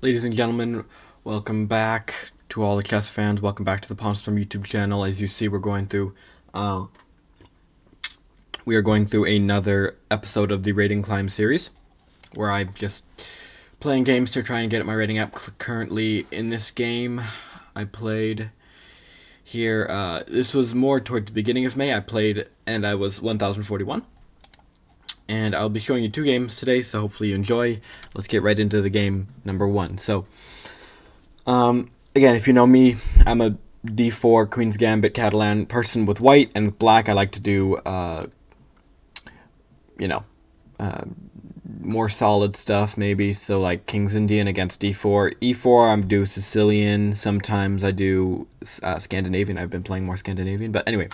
Ladies and gentlemen, welcome back to all the chess fans. Welcome back to the Pawnstorm YouTube channel. As you see, uh, we are going through another episode of the Rating Climb series, where I'm just playing games to try and get my rating up. Currently, in this game, I played here. This was more toward the beginning of May. I played and I was 1041. And I'll be showing you two games today, so hopefully you enjoy. Let's get right into the game number one. So, again, if you know me, I'm a d4 Queen's Gambit Catalan person with white, and with black I like to do, more solid stuff maybe. So like King's Indian against d4. e4 I'm do Sicilian. Sometimes I do Scandinavian. I've been playing more Scandinavian, but anyway.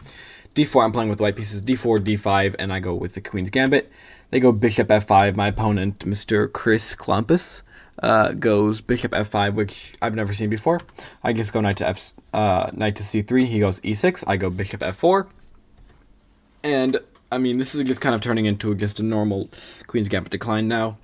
d4 I'm playing with white pieces. d4, d5, and I go with the Queen's Gambit. They go bishop f5. My opponent, Mr. Chris Klampus, goes bishop f5, which I've never seen before. I just go knight to c3. He goes e6. I go bishop f4. And I mean, this is just kind of turning into just a normal Queen's Gambit decline now.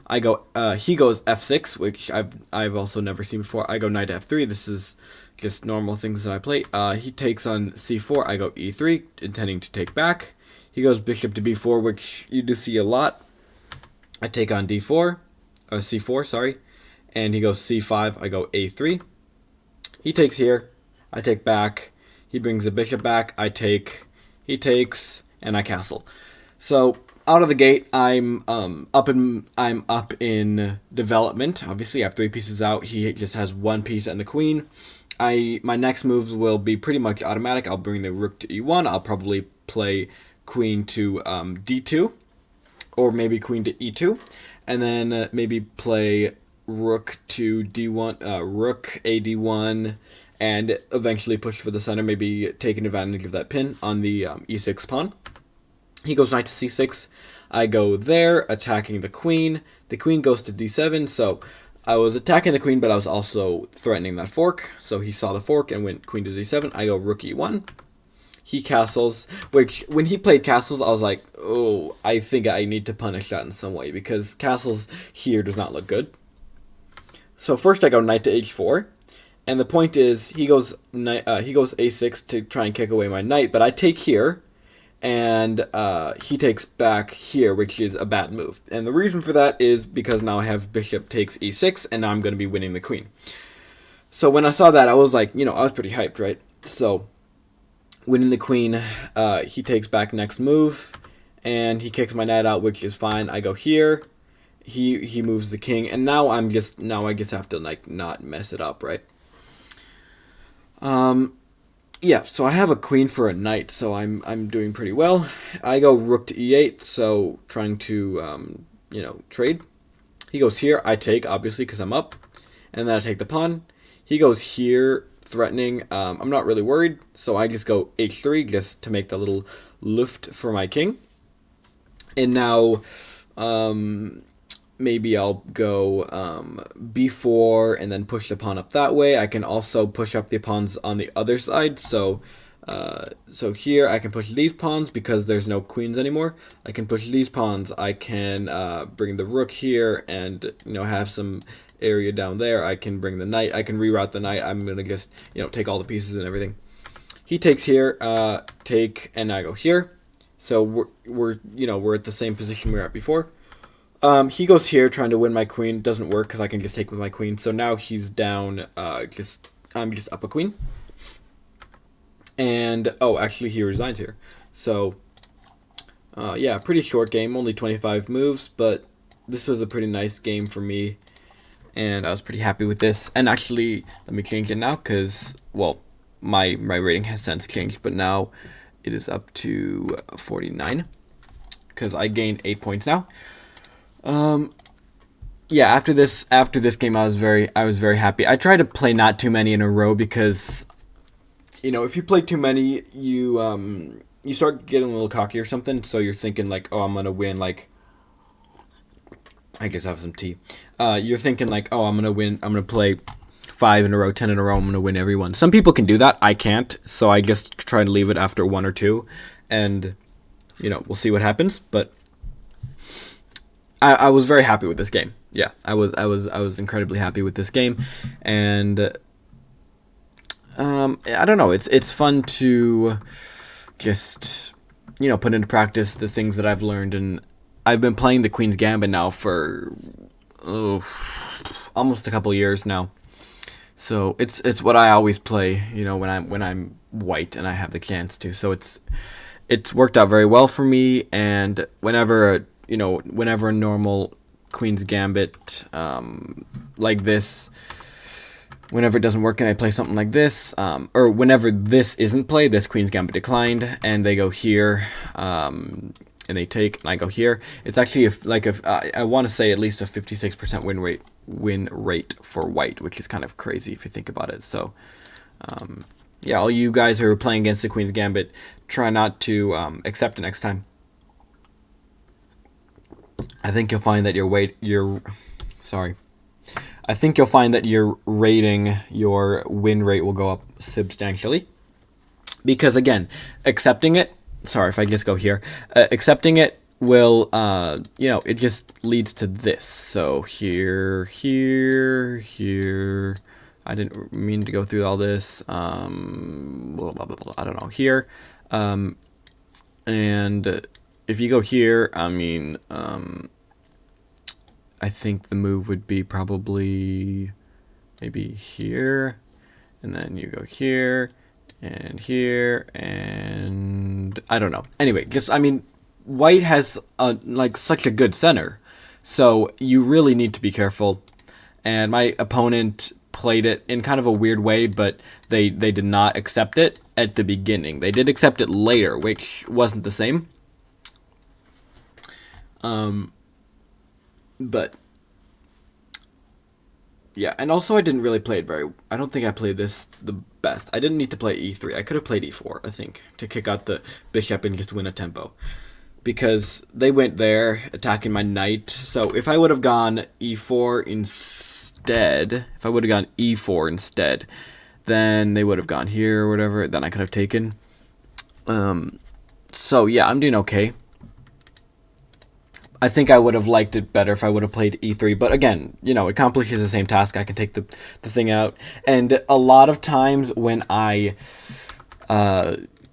I go. He goes f6, which I've also never seen before. I go knight f3. This is just normal things that I play. He takes on c4. I go e3, intending to take back. He goes bishop to b4, which you do see a lot. I take on d4, c4, sorry, and he goes c5. I go a3. He takes here. I take back. He brings the bishop back. I take. He takes, and I castle. So out of the gate, I'm up in development. Obviously, I have 3 pieces out. He just has 1 piece and the queen. My next moves will be pretty much automatic. I'll bring the rook to e1. I'll probably play queen to d2, or maybe queen to e2, and then maybe play rook to d1, rook a d1, and eventually push for the center, maybe taking advantage of that pin on the e6 pawn. He goes knight to c6. I go there, attacking the queen. The queen goes to d7, so I was attacking the queen, but I was also threatening that fork. So he saw the fork and went queen to d7. I go rook e1. He castles, which when he played castles, I was like, oh, I think I need to punish that in some way, because castles here does not look good. So first I go knight to h4. And the point is, he goes a6 to try and kick away my knight, but I take here, and he takes back here, which is a bad move. And the reason for that is because now I have bishop takes e6, and now I'm going to be winning the queen. So when I saw that, I was like, I was pretty hyped, right? So winning the queen, he takes back next move, and he kicks my knight out, which is fine. I go here, he moves the king, and now I just have to like not mess it up, right? Yeah, so I have a queen for a knight, so I'm doing pretty well. I go rook to e8, so trying to trade. He goes here, I take, obviously, because I'm up, and then I take the pawn. He goes here, threatening. I'm not really worried, so I just go h3 just to make the little luft for my king. And now maybe I'll go b4 and then push the pawn up that way. I can also push up the pawns on the other side. So here I can push these pawns because there's no queens anymore. I can push these pawns. I can bring the rook here and have some area down there. I can bring the knight. I can reroute the knight. I'm gonna just take all the pieces and everything. He takes here, take, and I go here. So we're at the same position we were at before. He goes here trying to win my queen. Doesn't work because I can just take with my queen. So now he's down. I'm just up a queen. And actually he resigns here. So yeah, pretty short game, only 25 moves, but this was a pretty nice game for me, and I was pretty happy with this. And actually, let me change it now because my rating has since changed, but now it is up to 49 because I gained 8 points now. Yeah, after this game, I was very happy. I tried to play not too many in a row because, if you play too many, you start getting a little cocky or something. So you're thinking like, oh, I'm gonna win. Like, I guess I have some tea. You're thinking like, oh, I'm gonna win. I'm gonna play 5 in a row, 10 in a row. I'm gonna win every one. Some people can do that. I can't. So I just try to leave it after 1 or 2, and we'll see what happens. But I was very happy with this game. yeah, I was incredibly happy with this game, and I don't know. It's fun to just put into practice the things that I've learned, and I've been playing the Queen's Gambit now for oh, almost a couple years now. So it's what I always play, when I'm white and I have the chance to. So it's worked out very well for me. And whenever a normal Queen's Gambit like this, whenever it doesn't work and I play something like this, or whenever this isn't played, this Queen's Gambit declined, and they go here, and they take, and I go here. It's actually I want to say at least a 56% win rate for white, which is kind of crazy if you think about it. So, yeah, all you guys who are playing against the Queen's Gambit, try not to accept it next time. I think you'll find that I think you'll find that your win rate will go up substantially. Because again, accepting it, sorry if I just go here, accepting it will, it just leads to this. So here, I didn't mean to go through all this, blah, blah, blah, blah, I don't know, here, and if you go here, I think the move would be probably maybe here, and then you go here, and here, and I don't know. Anyway, white has such a good center, so you really need to be careful. And my opponent played it in kind of a weird way, but they did not accept it at the beginning. They did accept it later, which wasn't the same. But yeah, and also I didn't really play it I don't think I played this the best. I didn't need to play e3. I could have played e4, I think, to kick out the bishop and just win a tempo. Because they went there, attacking my knight. So if I would have gone e4 instead, then they would have gone here or whatever, then I could have taken. So yeah, I'm doing okay. I think I would have liked it better if I would have played e3, but again, it accomplishes the same task. I can take the thing out, and a lot of times when they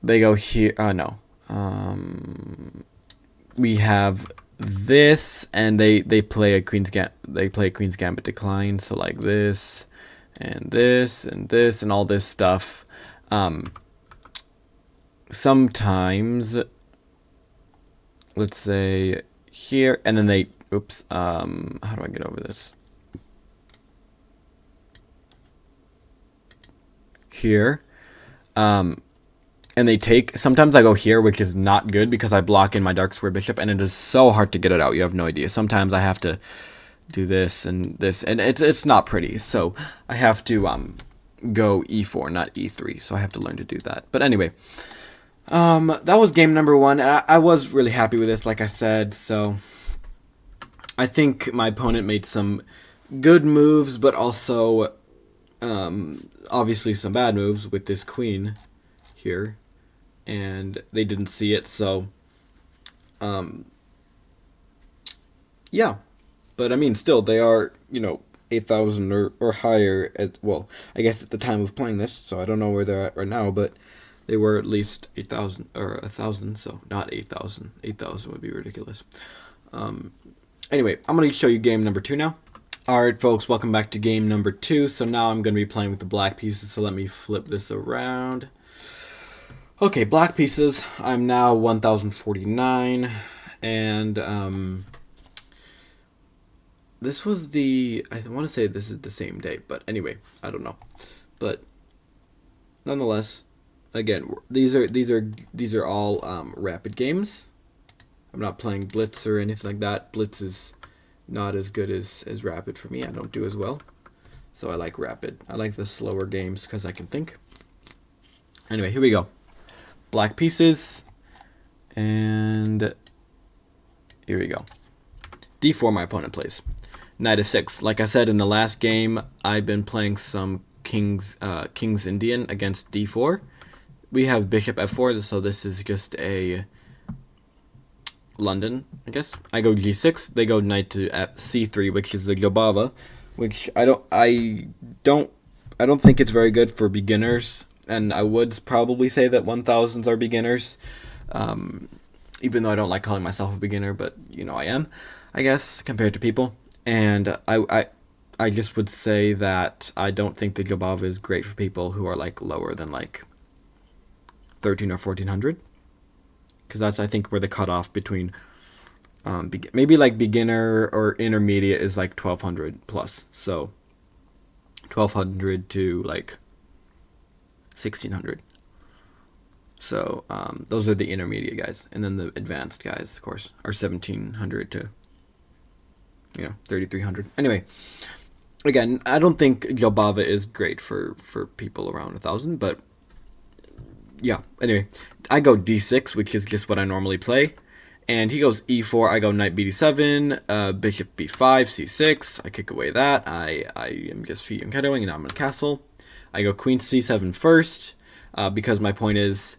go here, no, we have this, and they play a Queen's Gambit decline, so like this, and this, and this, and all this stuff. Sometimes, let's say here, and then they, oops, how do I get over this? Here, and they take, sometimes I go here, which is not good because I block in my dark square bishop, and it is so hard to get it out, you have no idea. Sometimes I have to do this, and it's not pretty, so I have to, go e4, not e3, so I have to learn to do that. But anyway, that was game number 1. I was really happy with this, like I said, so I think my opponent made some good moves, but also, obviously some bad moves with this queen here, and they didn't see it, so, yeah, but still, they are, 8,000 or higher, I guess at the time of playing this, so I don't know where they're at right now, but they were at least 8,000 or 1,000, so not 8,000. 8,000 would be ridiculous. Anyway, I'm going to show you game number 2 now. Alright, folks, welcome back to game number 2. So now I'm going to be playing with the black pieces, so let me flip this around. Okay, black pieces. I'm now 1,049, and this was I want to say this is the same day, but anyway, I don't know. But nonetheless, again, these are all rapid games. I'm not playing Blitz or anything like that. Blitz is not as good as Rapid for me. I don't do as well. So I like Rapid. I like the slower games because I can think. Anyway, here we go. Black pieces. And here we go. D4 my opponent plays. Knight f6. Like I said in the last game, I've been playing some King's Indian against D4. We have bishop f4, so this is just a London, I guess. I go g6. They go knight to c3, which is the Ljubava, which I don't think it's very good for beginners, and I would probably say that 1000s are beginners. Even though I don't like calling myself a beginner, but I am, I guess, compared to people. And I just would say that I don't think the Ljubava is great for people who are like lower than like 13 or 1400, because that's, I think, where the cutoff between maybe like beginner or intermediate is like 1200 plus. So 1200 to like 1600. So those are the intermediate guys, and then the advanced guys, of course, are 1700 to 3300. Anyway, again, I don't think Ljubava is great for people around 1000, but yeah. Anyway, I go d6, which is just what I normally play, and he goes e4. I go knight bd7, bishop b5, c6. I kick away that. I am just feet and kettlewing, and now I'm in a castle. I go queen c7 first, because my point is,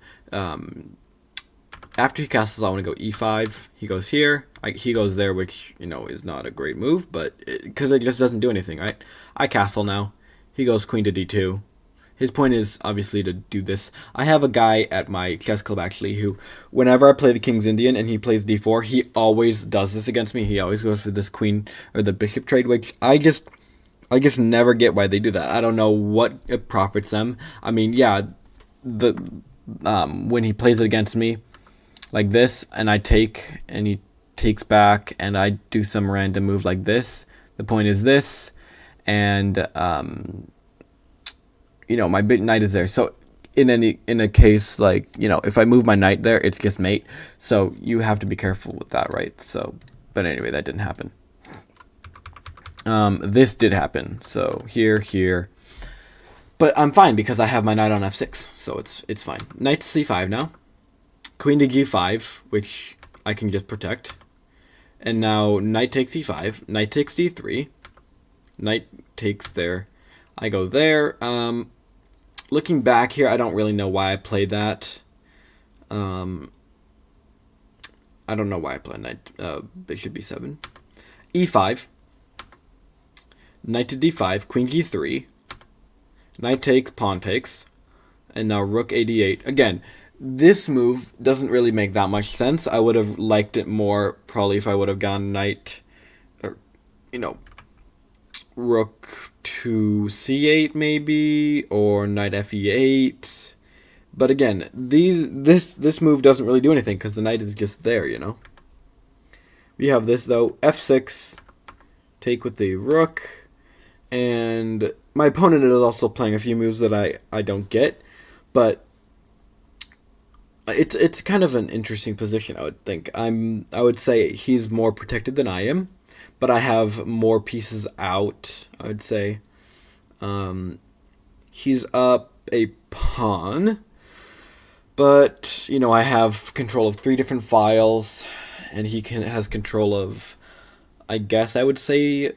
after he castles, I want to go e5. He goes here. He goes there, which is not a great move, but because it just doesn't do anything, right? I castle now. He goes queen to d2. His point is obviously to do this. I have a guy at my chess club actually who, whenever I play the King's Indian and he plays d4, he always does this against me. He always goes for this queen or the bishop trade, which I just never get why they do that. I don't know what it profits them. I mean, yeah, when he plays it against me like this, and I take, and he takes back, and I do some random move like this. The point is this, and my big knight is there. So in a case like if I move my knight there, it's just mate. So you have to be careful with that, right? So, but anyway, that didn't happen. This did happen. So here. But I'm fine because I have my knight on f6, so it's fine. Knight to c5 now. Queen to g5, which I can just protect. And now knight takes e5, knight takes d3, knight takes there. I go there. Looking back here, I don't really know why I played that. I don't know why I played knight bishop b7. e5, knight to d5, queen g3, knight takes, pawn takes, and now rook ad8. Again, this move doesn't really make that much sense. I would have liked it more probably if I would have gone knight, or rook to c8 maybe, or knight fe8. But again, this move doesn't really do anything because the knight is just there, We have this though, f6, take with the rook, and my opponent is also playing a few moves that I don't get, but it's kind of an interesting position, I would think. I would say he's more protected than I am, but I have more pieces out, I would say. He's up a pawn, but I have control of 3 different files, and he has control of, I guess I would say,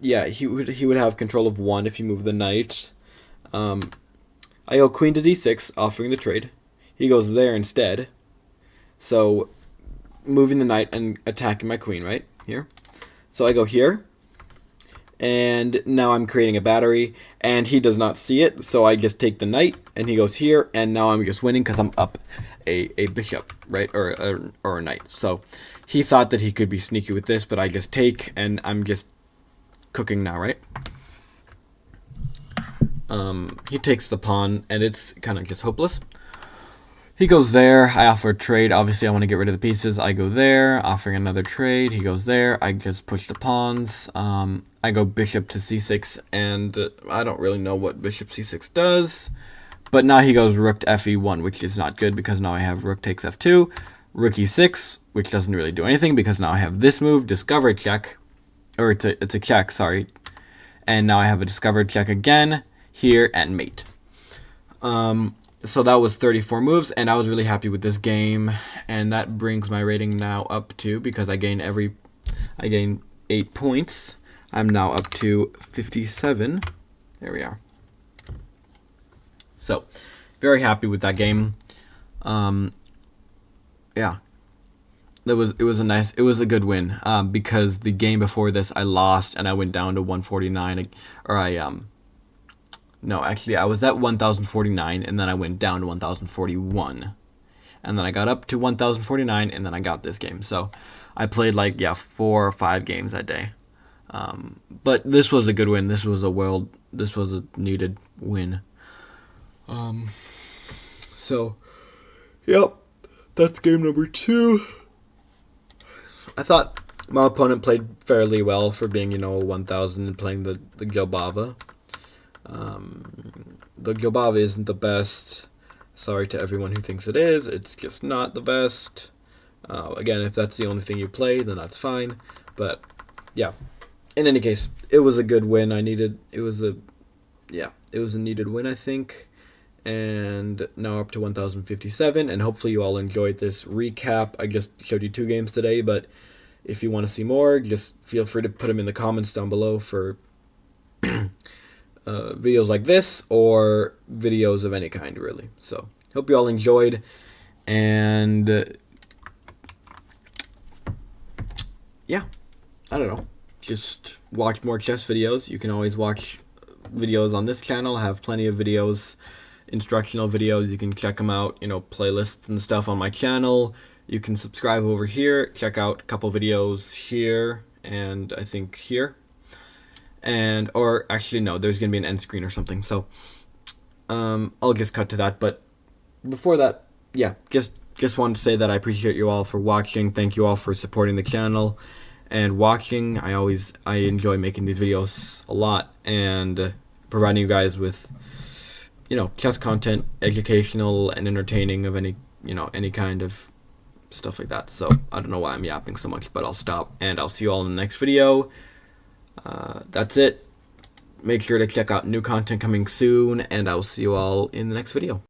yeah, he would have control of 1 if you move the knight. I go queen to d6, offering the trade. He goes there instead. So moving the knight and attacking my queen, right? Here. So I go here. And now I'm creating a battery. And he does not see it. So I just take the knight. And he goes here. And now I'm just winning because I'm up a bishop, right? Or a knight. So he thought that he could be sneaky with this. But I just take. And I'm just cooking now, right? He takes the pawn. And it's kind of just hopeless. He goes there. I offer a trade. Obviously, I want to get rid of the pieces. I go there, offering another trade. He goes there. I just push the pawns. I go bishop to c6, and I don't really know what bishop c6 does. But now he goes rook to fe1, which is not good because now I have rook takes f2, rook e6, which doesn't really do anything because now I have this move, discovered check, or it's a check, sorry. And now I have a discovered check again here and mate. So that was 34 moves, and I was really happy with this game, and that brings my rating now up to, because I gain 8 points, I'm now up to 57. There we are. So, very happy with that game. Yeah. it was a good win. Because the game before this I lost and I went down to 149, or I no, actually I was at 1049 and then I went down to 1041. And then I got up to 1049 and then I got this game. So I played like, yeah, 4 or 5 games that day. But this was a good win. This was a needed win. So, yep, that's game number 2. I thought my opponent played fairly well for being, 1000 and playing the Gilbava. The Gilbava isn't the best. Sorry to everyone who thinks it is. It's just not the best. Again, if that's the only thing you play, then that's fine. But yeah, in any case, it was a good win. It was a needed win, I think. And now up to 1057, and hopefully you all enjoyed this recap. I just showed you 2 games today, but if you want to see more, just feel free to put them in the comments down below for videos like this or videos of any kind, really. So hope you all enjoyed, and yeah, I don't know, just watch more chess videos. You can always watch videos on this channel. I have plenty of videos, instructional videos. You can check them out, playlists and stuff on my channel. You can subscribe over here, check out a couple videos here, and I think here. And, or actually no, there's going to be an end screen or something. So, I'll just cut to that. But before that, yeah, just wanted to say that I appreciate you all for watching. Thank you all for supporting the channel and watching. I enjoy making these videos a lot and providing you guys with, chess content, educational and entertaining of any kind of stuff like that. So I don't know why I'm yapping so much, but I'll stop and I'll see you all in the next video. That's it. Make sure to check out new content coming soon, and I'll see you all in the next video.